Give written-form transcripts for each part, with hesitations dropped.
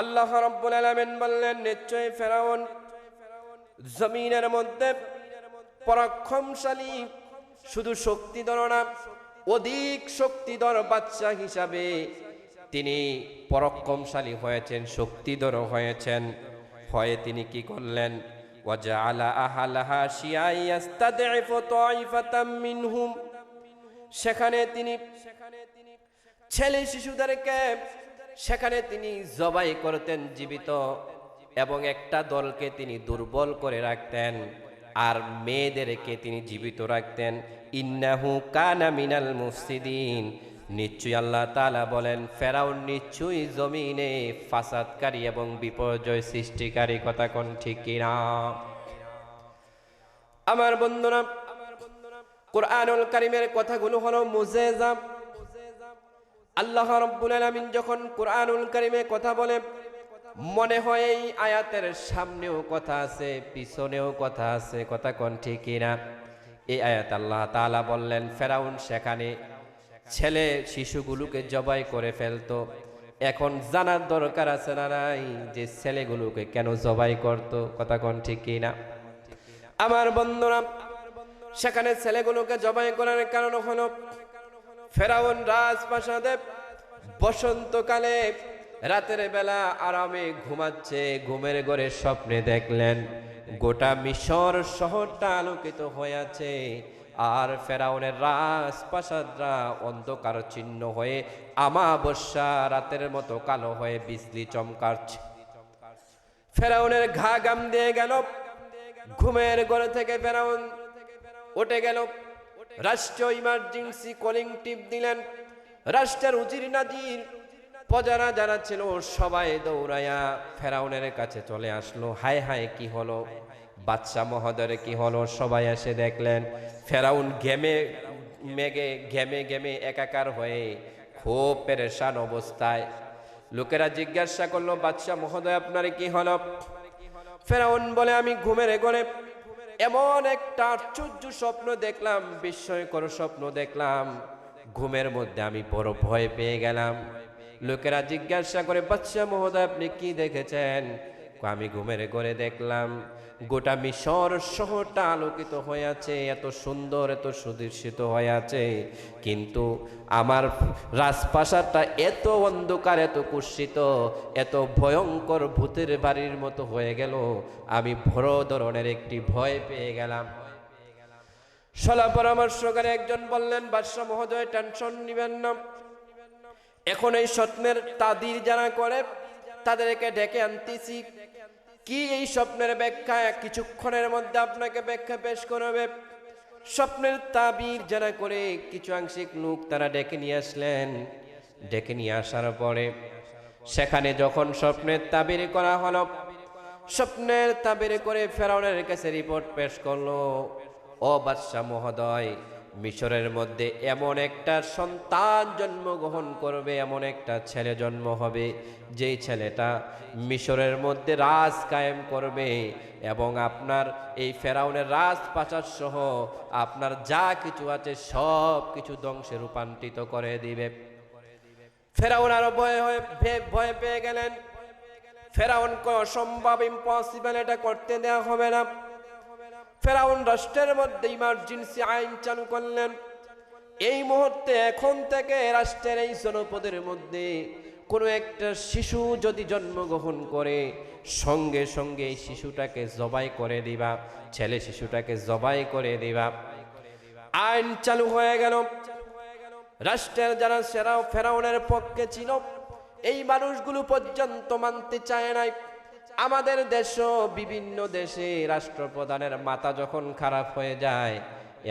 আল্লাহ রাব্বুল আলামিন বললেন, নিশ্চয়ই ফেরাউন জমিনের মধ্যে পরাক্রমশালী, শুধু শক্তিধর না, অধিক শক্তিধর বাদশা হিসাবে তিনি পরাক্রমশালী হয়েছেন, শক্তিধর হয়েছেন। হয়ে তিনি কি করলেন? ওয়াজআলা আহলাহা শিয়া'আন ইস্তাদঈফু তা'iফাতাম মিনহুম, সেখানে তিনি ছেলে শিশুদেরকে সেখানে তিনি জবাই করতেন জীবিত, এবং একটা দলকে তিনি দুর্বল করে রাখতেন, আর মেয়েদেরকে তিনি জীবিত রাখতেন। ইন্নাহু কানা মিনাল মুফসিদিন, নিশ্চয়ই আল্লাহ তাআলা বলেন ফেরাউন নিশ্চয়ই জমিনে ফাসাদকারী এবং বিপর্যয় সৃষ্টিকারী। কথা কোন ঠিক কিনা? আমার বন্ধুরা, কুরআনুল কারীমের কথাগুলো হলো মুজিজা। আল্লাহ রাব্বুল আলামিন যখন কুরআনুল কারীমে কথা বলে, মনে হয় এই আয়াতের সামনেও কথা আছে, পিছনেও কথা আছে। কথা কোন ঠিক কিনা? এই আয়াত আল্লাহ তাআলা বললেন ফেরাউন সেখানে ছেলে শিশুগুলোকে জবাই করে ফেলতো। এখন জানার দরকার আছে না নাই যে ছেলেগুলোকে কেন জবাই করত? কথা কোন ঠিক কিনা? আমার বন্ধুরা, সেখানে ছেলেগুলোকে জবাই করার কারণ হলো ফেরাউন রাজপ্রাসাদে বসন্তকালে রাতের বেলা আরামে ঘুমাচ্ছে, ঘুমের ঘরে স্বপ্নে দেখলেন গোটা মিশর শহরটা আলোকিত হয়ে আছে, আর ফেরাউনের রাজপ্রাসাদরা অন্ধকার চিহ্ন হয়ে আমাবস্যা রাতের মতো কালো হয়ে বিজলি চমকাচ্ছে। ফেরাউনের ঘা গাম দিয়ে গেল। ঘুমের ঘরে থেকে ফেরাউন উঠে গেল, রাষ্ট্রীয় ইমার্জেন্সি কলিং টিপ দিলেন। রাষ্ট্রের উজির নাজির প্রজারা যারা ছিল সবাই দৌড়াইয়া ফেরাউনের কাছে চলে আসলো। হায় হায়, কি হলো? বাদশা মহোদয়ের কি হলো? সবাই এসে দেখলেন ফেরাউন ঘেমে ঘেমে একাকার হয়ে খুব পেরেশান অবস্থায়। লোকেরা জিজ্ঞাসা করলো, বাদশা মহোদয় আপনার কি হলো? ফেরাউন বলে, আমি ঘুমের ঘরে এমন একটা আশ্চর্য স্বপ্ন দেখলাম, বিস্ময়কর স্বপ্ন দেখলাম, ঘুমের মধ্যে আমি বড় ভয় পেয়ে গেলাম। লোকেরা জিজ্ঞাসা করে, বাদশা মহোদয় আপনি কি দেখেছেন? আমি ঘুমের ঘরে দেখলাম গোটা মিশর শহরটা আলোকিত হয়ে আছে, এত সুন্দর, এত সুদর্শিত হয়ে আছে, কিন্তু আমার রাজপ্রাসাদটা এত অন্ধকার, এত কুৎসিত, এত ভয়ঙ্কর ভূতের বাড়ির মতো হয়ে গেল, আমি বড় ধরনের একটি ভয় পেয়ে গেলাম। সলা পরামর্শকারী একজন বললেন, বাদশা মহোদয় টেনশন নিবেন না, এখন এই স্বপ্নের তাবির যারা করে তাদেরকে ডেকে আনতেছি। কি এই স্বপ্নের ব্যাখ্যা কিছুক্ষণের মধ্যে আপনাকে ব্যাখ্যা পেশ করবে। স্বপ্নের তাবির যারা করে কিছু আংশিক লোক তারা ডেকে নিয়ে আসলেন। ডেকে নিয়ে আসার পরে সেখানে যখন স্বপ্নের তাবির করা হলো, স্বপ্নের তাবির করে ফেরাউনের কাছে রিপোর্ট পেশ করলো, ও বাদশা মহোদয়, মিশরের মধ্যে এমন একটা সন্তান জন্মগ্রহণ করবে, এমন একটা ছেলে জন্ম হবে যেই ছেলেটা মিশরের মধ্যে রাজ কায়েম করবে, এবং আপনার এই ফেরাউনের রাজপ্রাসাদ সহ আপনার যা কিছু আছে সব কিছু ধ্বংসে রূপান্তরিত করে দিবে। ফেরাউন আরো ভয় পেয়ে গেলেন। ফেরাউন অসম্ভব, ইম্পসিবল, এটা করতে দেওয়া হবে না। ফেরাউন রাষ্ট্রের মধ্যে ইমার্জেন্সি আইন চালু করলেন। এই মুহূর্তে এখন থেকে রাষ্ট্রের এই জনপদের মধ্যে কোনো একটা শিশু যদি জন্মগ্রহণ করে, সঙ্গে সঙ্গে এই শিশুটাকে জবাই করে দিবা, ছেলে শিশুটাকে জবাই করে দিবা। আইন চালু হয়ে গেল। রাষ্ট্রের যারা সেরা ফেরাউনের পক্ষে ছিল, এই মানুষগুলো পর্যন্ত মানতে চায় নাই। আমাদের দেশও বিভিন্ন দেশে রাষ্ট্রপ্রধানের মাথা যখন খারাপ হয়ে যায়,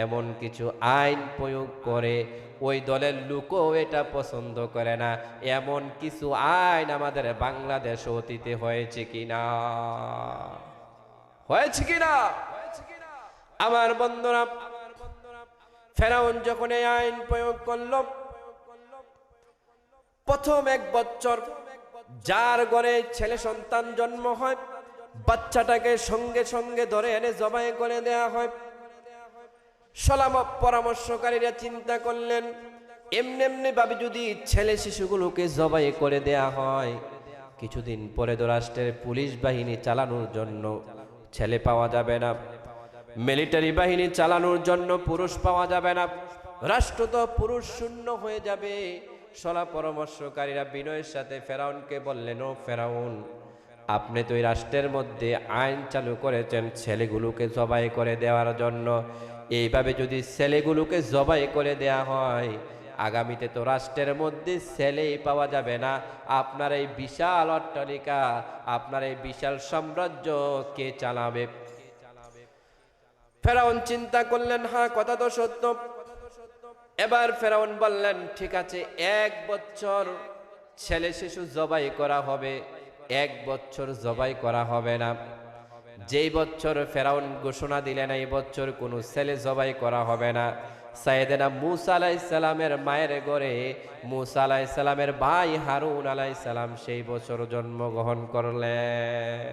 এমন কিছু আইন প্রয়োগ করে, ওই দলের লোকও এটা পছন্দ করে না। এমন কিছু আইন আমাদের বাংলাদেশ অতীতে হয়েছে কিনা? হয়েছে কিনা? আমার বন্ধুরা, ফেরাউন যখন এই আইন প্রয়োগ করলো, প্রথম 1 বছর যার ঘরে ছেলে সন্তান জন্ম হয়, বাচ্চাটাকে সঙ্গে সঙ্গে ধরে এনে জবাই করে দেয়া হয়। সলাম পরামর্শকারীরা চিন্তা করলেন, এমনি ভাবে যদি ছেলে শিশুগুলোকে জবাই করে দেয়া হয়, কিছুদিন পরে তো রাষ্ট্রের পুলিশ বাহিনী চালানোর জন্য ছেলে পাওয়া যাবে না, মিলিটারি বাহিনী চালানোর জন্য পুরুষ পাওয়া যাবে না, রাষ্ট্র তো পুরুষ শূন্য হয়ে যাবে। সলা পরামর্শকারীরা বিনয়ের সাথে ফেরাউনকে বললেন, ও ফেরাউন, আপনি তো এই রাষ্ট্রের মধ্যে আইন চালু করেছেন ছেলেগুলোকে জবাই করে দেওয়ার জন্য। এইভাবে যদি ছেলেগুলোকে জবাই করে দেয়া হয়, আগামীতে তো রাষ্ট্রের মধ্যে ছেলেই পাওয়া যাবে না। আপনার এই বিশাল অট্টালিকা, আপনার এই বিশাল সাম্রাজ্য কে চালাবে? ফেরাউন চিন্তা করলেন, হ্যাঁ কথা তো সত্য। এবার ফেরাউন বললেন, ঠিক আছে, 1 বছর ছেলে শিশু জবাই করা হবে, 1 বছর জবাই করা হবে না। যেই বছর ফেরাউন ঘোষণা দিলেন এই বছর কোনো ছেলে জবাই করা হবে না, সাইয়েদেনা মূসা আলাইহিস সালামের মায়ের ঘরে মূসা আলাইহিস সালামের ভাই হারুন আলাইহিস সালাম সেই বছর জন্মগ্রহণ করলেন।